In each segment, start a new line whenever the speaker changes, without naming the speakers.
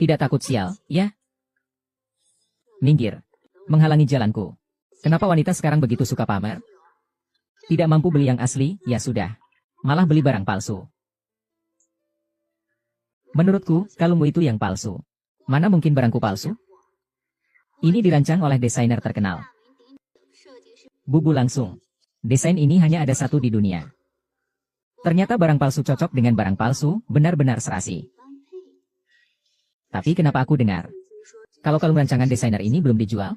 Tidak takut sial, ya? Minggir. Menghalangi jalanku. Kenapa wanita sekarang begitu suka pamer? Tidak mampu beli yang asli, ya sudah. Malah beli barang palsu. Menurutku, kalungmu itu yang palsu. Mana mungkin barangku palsu? Ini dirancang oleh desainer terkenal. Bubu langsung. Desain ini hanya ada satu di dunia. Ternyata barang palsu cocok dengan barang palsu, benar-benar serasi. Tapi kenapa aku dengar? Kalau kalung rancangan desainer ini belum dijual?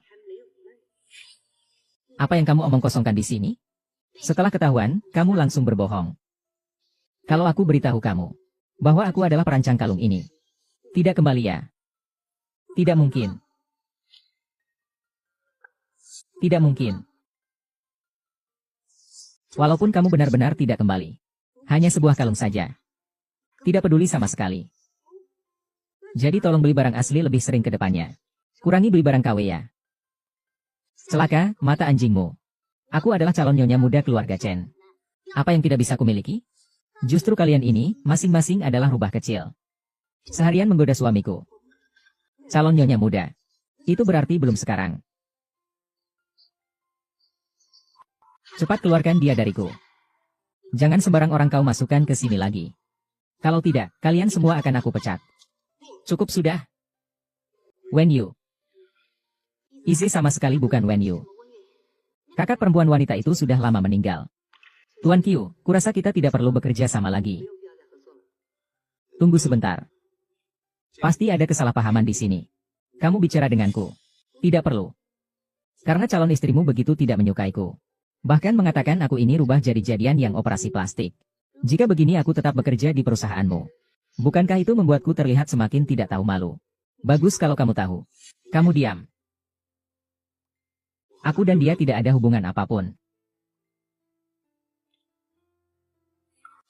Apa yang kamu omong kosongkan di sini? Setelah ketahuan, kamu langsung berbohong. Kalau aku beritahu kamu bahwa aku adalah perancang kalung ini, tidak kembali ya? Tidak mungkin. Tidak mungkin. Walaupun kamu benar-benar tidak kembali. Hanya sebuah kalung saja. Tidak peduli sama sekali. Jadi tolong beli barang asli lebih sering ke depannya. Kurangi beli barang KW ya. Celaka, mata anjingmu. Aku adalah calon nyonya muda keluarga Chen. Apa yang tidak bisa kumiliki? Justru kalian ini, masing-masing adalah rubah kecil. Seharian menggoda suamiku. Calon nyonya muda. Itu berarti belum sekarang. Cepat keluarkan dia dariku. Jangan sembarang orang kau masukkan ke sini lagi. Kalau tidak, kalian semua akan aku pecat. Cukup sudah. Wen Yu. Izzy sama sekali bukan Wen Yu. Kakak perempuan wanita itu sudah lama meninggal. Tuan Qiu, kurasa kita tidak perlu bekerja sama lagi. Tunggu sebentar. Pasti ada kesalahpahaman di sini. Kamu bicara denganku. Tidak perlu. Karena calon istrimu begitu tidak menyukaiku. Bahkan mengatakan aku ini rubah jadi-jadian yang operasi plastik. Jika begini aku tetap bekerja di perusahaanmu. Bukankah itu membuatku terlihat semakin tidak tahu malu? Bagus kalau kamu tahu. Kamu diam. Aku dan dia tidak ada hubungan apapun.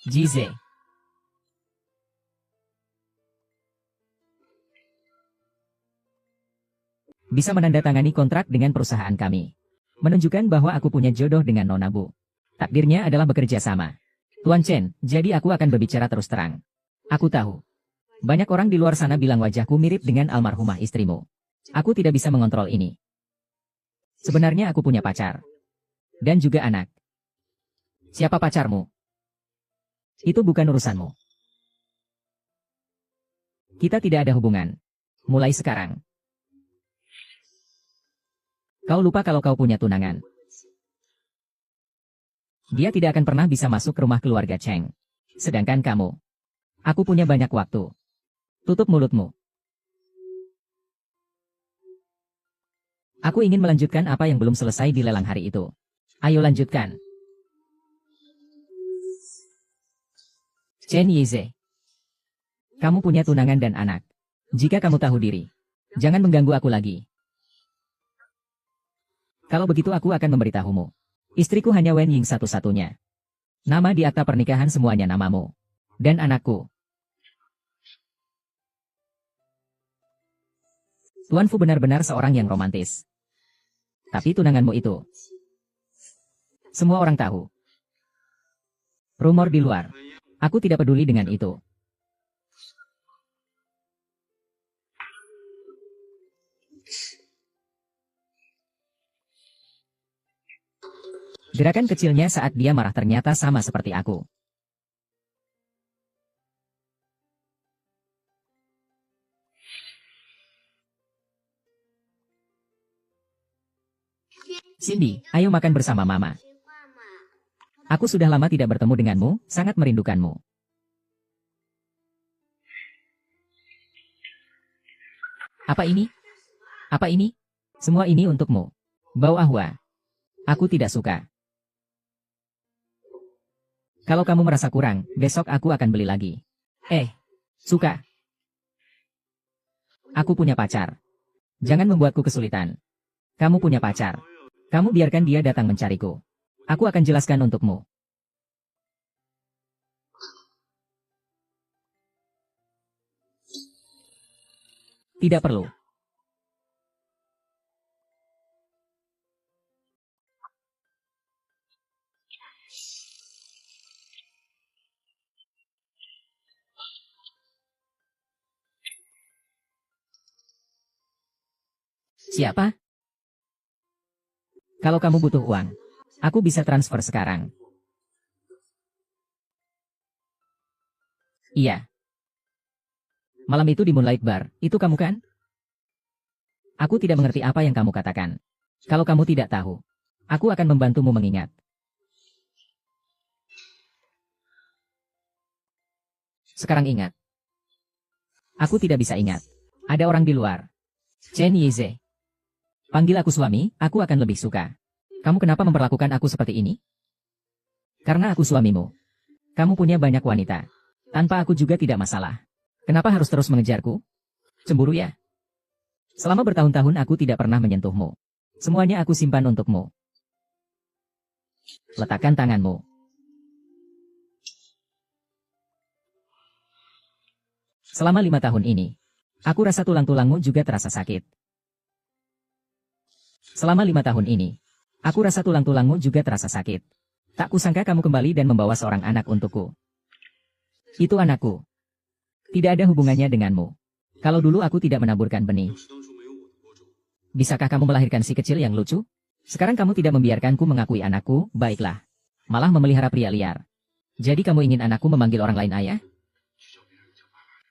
Jize. Bisa menandatangani kontrak dengan perusahaan kami. Menunjukkan bahwa aku punya jodoh dengan Nona Bu. Takdirnya adalah bekerja sama. Tuan Chen, jadi aku akan berbicara terus terang. Aku tahu. Banyak orang di luar sana bilang wajahku mirip dengan almarhumah istrimu. Aku tidak bisa mengontrol ini. Sebenarnya aku punya pacar. Dan juga anak. Siapa pacarmu? Itu bukan urusanmu. Kita tidak ada hubungan. Mulai sekarang. Kau lupa kalau kau punya tunangan. Dia tidak akan pernah bisa masuk ke rumah keluarga Cheng. Sedangkan kamu. Aku punya banyak waktu. Tutup mulutmu. Aku ingin melanjutkan apa yang belum selesai di lelang hari itu. Ayo lanjutkan. Chen Yize. Kamu punya tunangan dan anak. Jika kamu tahu diri, jangan mengganggu aku lagi. Kalau begitu aku akan memberitahumu. Istriku hanya Wen Ying satu-satunya. Nama di akta pernikahan semuanya namamu. Dan anakku. Tuan Fu benar-benar seorang yang romantis. Tapi tunanganmu itu. Semua orang tahu. Rumor di luar. Aku tidak peduli dengan itu. Gerakan kecilnya saat dia marah ternyata sama seperti aku. Cindy, ayo makan bersama Mama. Aku sudah lama tidak bertemu denganmu, sangat merindukanmu. Apa ini? Apa ini? Semua ini untukmu. Bau ahwa. Aku tidak suka. Kalau kamu merasa kurang, besok aku akan beli lagi. Suka. Aku punya pacar. Jangan membuatku kesulitan. Kamu punya pacar. Kamu biarkan dia datang mencariku. Aku akan jelaskan untukmu. Tidak perlu. Siapa? Kalau kamu butuh uang, aku bisa transfer sekarang. Iya. Malam itu di Moonlight Bar, itu kamu kan? Aku tidak mengerti apa yang kamu katakan. Kalau kamu tidak tahu, aku akan membantumu mengingat. Sekarang ingat. Aku tidak bisa ingat. Ada orang di luar. Chen Yize. Panggil aku suami, aku akan lebih suka. Kamu kenapa memperlakukan aku seperti ini? Karena aku suamimu. Kamu punya banyak wanita. Tanpa aku juga tidak masalah. Kenapa harus terus mengejarku? Cemburu ya? Selama bertahun-tahun aku tidak pernah menyentuhmu. Semuanya aku simpan untukmu. Letakkan tanganmu. Selama 5 tahun ini, aku rasa tulang-tulangmu juga terasa sakit. Selama 5 tahun ini, aku rasa tulang-tulangmu juga terasa sakit. Tak kusangka kamu kembali dan membawa seorang anak untukku. Itu anakku. Tidak ada hubungannya denganmu. Kalau dulu aku tidak menaburkan benih. Bisakah kamu melahirkan si kecil yang lucu? Sekarang kamu tidak membiarkanku mengakui anakku, baiklah. Malah memelihara pria liar. Jadi kamu ingin anakku memanggil orang lain ayah?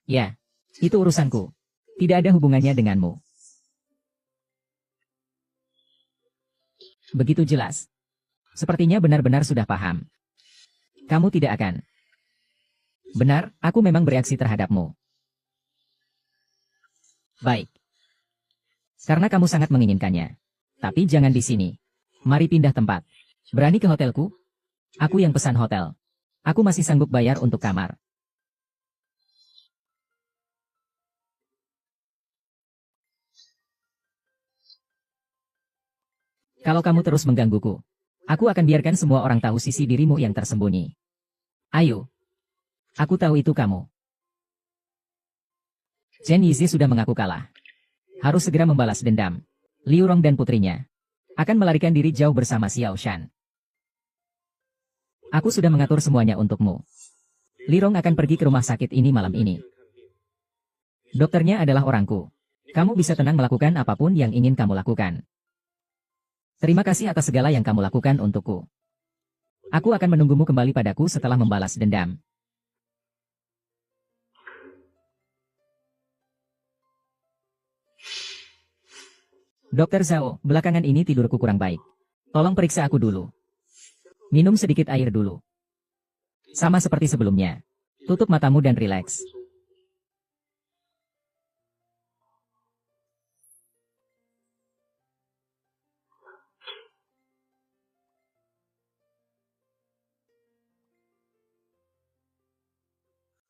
Ya, itu urusanku. Tidak ada hubungannya denganmu. Begitu jelas. Sepertinya benar-benar sudah paham. Kamu tidak akan. Benar, aku memang bereaksi terhadapmu. Baik. Karena kamu sangat menginginkannya. Tapi jangan di sini. Mari pindah tempat. Berani ke hotelku? Aku yang pesan hotel. Aku masih sanggup bayar untuk kamar. Kalau kamu terus menggangguku, aku akan biarkan semua orang tahu sisi dirimu yang tersembunyi. Ayo. Aku tahu itu kamu. Chen Yizi sudah mengaku kalah. Harus segera membalas dendam. Liu Rong dan putrinya akan melarikan diri jauh bersama Xiao Shan. Aku sudah mengatur semuanya untukmu. Li Rong akan pergi ke rumah sakit ini malam ini. Dokternya adalah orangku. Kamu bisa tenang melakukan apapun yang ingin kamu lakukan. Terima kasih atas segala yang kamu lakukan untukku. Aku akan menunggumu kembali padaku setelah membalas dendam. Dokter Zhao, belakangan ini tidurku kurang baik. Tolong periksa aku dulu. Minum sedikit air dulu. Sama seperti sebelumnya. Tutup matamu dan rileks.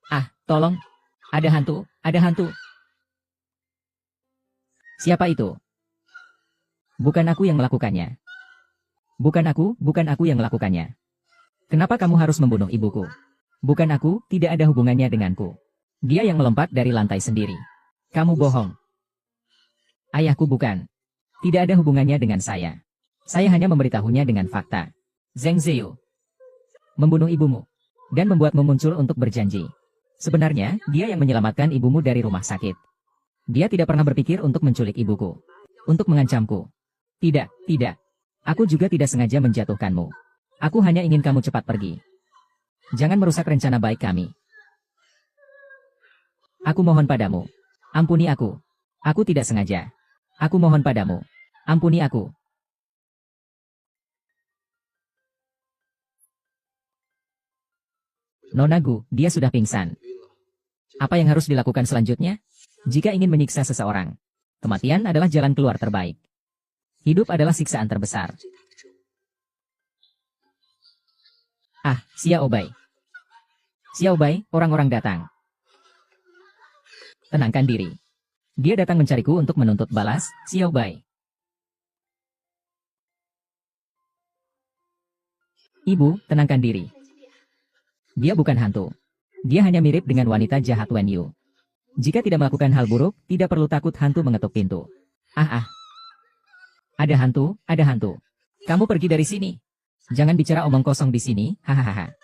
Ah, tolong. Ada hantu, ada hantu. Siapa itu? Bukan aku yang melakukannya. Bukan aku yang melakukannya. Kenapa kamu harus membunuh ibuku? Bukan aku, tidak ada hubungannya denganku. Dia yang melompat dari lantai sendiri. Kamu bohong. Ayahku bukan. Tidak ada hubungannya dengan saya. Saya hanya memberitahunya dengan fakta. Zheng Ziyu membunuh ibumu dan membuatmu muncul untuk berjanji. Sebenarnya, dia yang menyelamatkan ibumu dari rumah sakit. Dia tidak pernah berpikir untuk menculik ibuku. Untuk mengancamku. Tidak, tidak. Aku juga tidak sengaja menjatuhkanmu. Aku hanya ingin kamu cepat pergi. Jangan merusak rencana baik kami. Aku mohon padamu. Ampuni aku. Aku tidak sengaja. Aku mohon padamu. Ampuni aku. Nona Gu, dia sudah pingsan. Apa yang harus dilakukan selanjutnya? Jika ingin menyiksa seseorang, kematian adalah jalan keluar terbaik. Hidup adalah siksaan terbesar. Ah, Xiao Bai. Xiao Bai, orang-orang datang. Tenangkan diri. Dia datang mencariku untuk menuntut balas, Xiao Bai. Ibu, tenangkan diri. Dia bukan hantu. Dia hanya mirip dengan wanita jahat Wen Yu. Jika tidak melakukan hal buruk, tidak perlu takut hantu mengetuk pintu. Ah ah. Ada hantu, ada hantu. Kamu pergi dari sini. Jangan bicara omong kosong di sini, hahaha.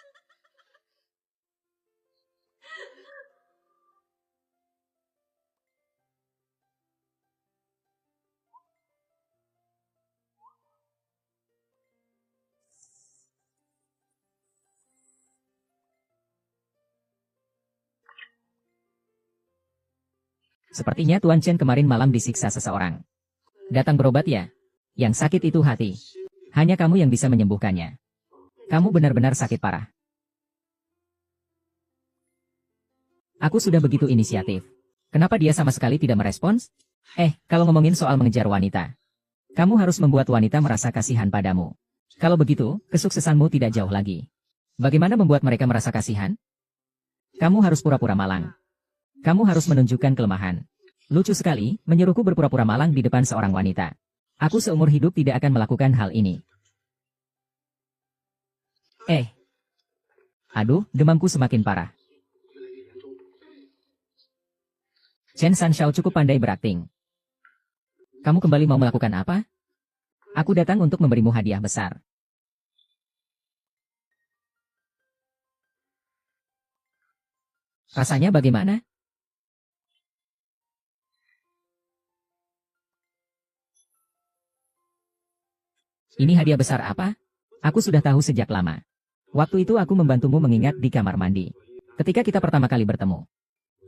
Sepertinya Tuan Chen kemarin malam disiksa seseorang. Datang berobat ya? Yang sakit itu hati. Hanya kamu yang bisa menyembuhkannya. Kamu benar-benar sakit parah. Aku sudah begitu inisiatif. Kenapa dia sama sekali tidak merespons? Kalau ngomongin soal mengejar wanita, kamu harus membuat wanita merasa kasihan padamu. Kalau begitu, kesuksesanmu tidak jauh lagi. Bagaimana membuat mereka merasa kasihan? Kamu harus pura-pura malang. Kamu harus menunjukkan kelemahan. Lucu sekali, menyuruhku berpura-pura malang di depan seorang wanita. Aku seumur hidup tidak akan melakukan hal ini. Aduh, demamku semakin parah. Chen Sanshao cukup pandai berakting. Kamu kembali mau melakukan apa? Aku datang untuk memberimu hadiah besar. Rasanya bagaimana? Ini hadiah besar apa? Aku sudah tahu sejak lama. Waktu itu aku membantumu mengingat di kamar mandi. Ketika kita pertama kali bertemu.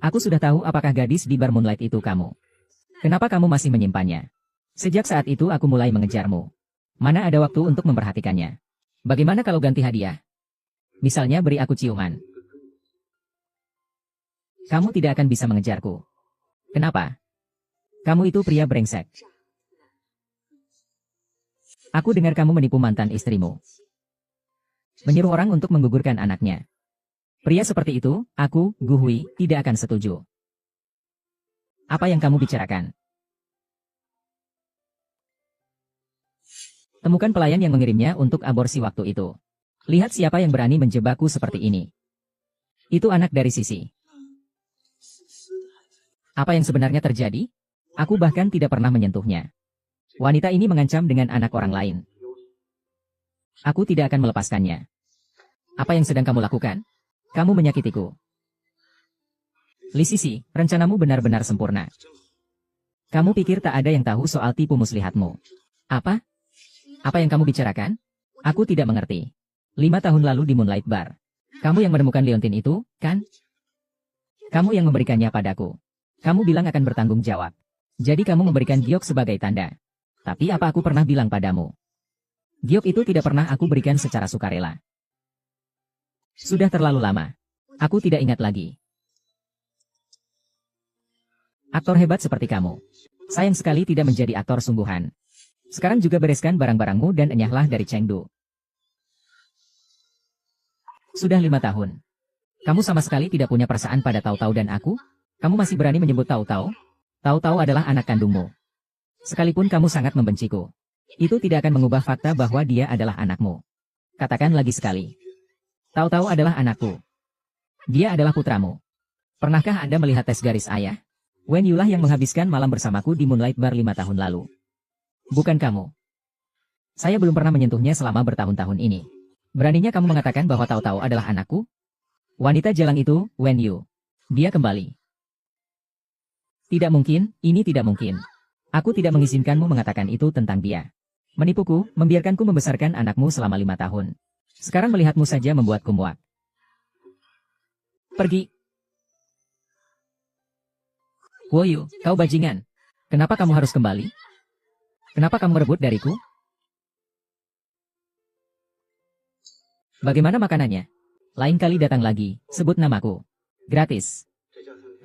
Aku sudah tahu apakah gadis di bar Moonlight itu kamu. Kenapa kamu masih menyimpannya? Sejak saat itu aku mulai mengejarmu. Mana ada waktu untuk memperhatikannya? Bagaimana kalau ganti hadiah? Misalnya beri aku ciuman. Kamu tidak akan bisa mengejarku. Kenapa? Kamu itu pria brengsek. Aku dengar kamu menipu mantan istrimu. Menyuruh orang untuk menggugurkan anaknya. Pria seperti itu, aku, Gu Hui, tidak akan setuju. Apa yang kamu bicarakan? Temukan pelayan yang mengirimnya untuk aborsi waktu itu. Lihat siapa yang berani menjebakku seperti ini. Itu anak dari Sisi. Apa yang sebenarnya terjadi? Aku bahkan tidak pernah menyentuhnya. Wanita ini mengancam dengan anak orang lain. Aku tidak akan melepaskannya. Apa yang sedang kamu lakukan? Kamu menyakitiku. Li Sisi, rencanamu benar-benar sempurna. Kamu pikir tak ada yang tahu soal tipu muslihatmu? Apa? Apa yang kamu bicarakan? Aku tidak mengerti. 5 tahun lalu di Moonlight Bar. Kamu yang menemukan liontin itu, kan? Kamu yang memberikannya padaku. Kamu bilang akan bertanggung jawab. Jadi kamu memberikan giok sebagai tanda. Tapi apa aku pernah bilang padamu? Giok itu tidak pernah aku berikan secara sukarela. Sudah terlalu lama. Aku tidak ingat lagi. Aktor hebat seperti kamu. Sayang sekali tidak menjadi aktor sungguhan. Sekarang juga bereskan barang-barangmu dan enyahlah dari Chengdu. Sudah 5 tahun. Kamu sama sekali tidak punya perasaan pada Tao Tao dan aku? Kamu masih berani menyebut Tao Tao? Tao Tao adalah anak kandungmu. Sekalipun kamu sangat membenciku, itu tidak akan mengubah fakta bahwa dia adalah anakmu. Katakan lagi sekali. Tao Tao adalah anakku. Dia adalah putramu. Pernahkah Anda melihat tes garis ayah? Wen Yulah yang menghabiskan malam bersamaku di Moonlight Bar 5 tahun lalu. Bukan kamu. Saya belum pernah menyentuhnya selama bertahun-tahun ini. Beraninya kamu mengatakan bahwa Tao Tao adalah anakku? Wanita jalang itu, Wen Yu. Dia kembali. Tidak mungkin, ini tidak mungkin. Aku tidak mengizinkanmu mengatakan itu tentang dia. Menipuku, membiarkanku membesarkan anakmu selama 5 tahun. Sekarang melihatmu saja membuatku muak. Pergi. Woyu, kau bajingan. Kenapa kamu harus kembali? Kenapa kamu merebut dariku? Bagaimana makanannya? Lain kali datang lagi, sebut namaku. Gratis.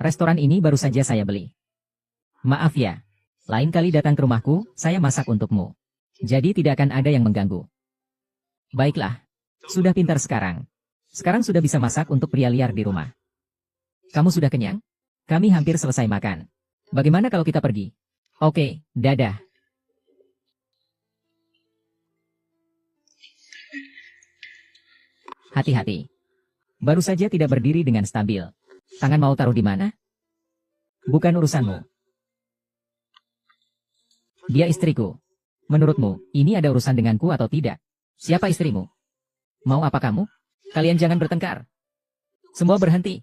Restoran ini baru saja saya beli. Maaf ya. Lain kali datang ke rumahku, saya masak untukmu. Jadi tidak akan ada yang mengganggu. Baiklah. Sudah pintar sekarang. Sekarang sudah bisa masak untuk pria liar di rumah. Kamu sudah kenyang? Kami hampir selesai makan. Bagaimana kalau kita pergi? Oke, dadah. Hati-hati. Baru saja tidak berdiri dengan stabil. Tangan mau taruh di mana? Bukan urusanmu. Dia istriku. Menurutmu, ini ada urusan denganku atau tidak? Siapa istrimu? Mau apa kamu? Kalian jangan bertengkar. Semua berhenti.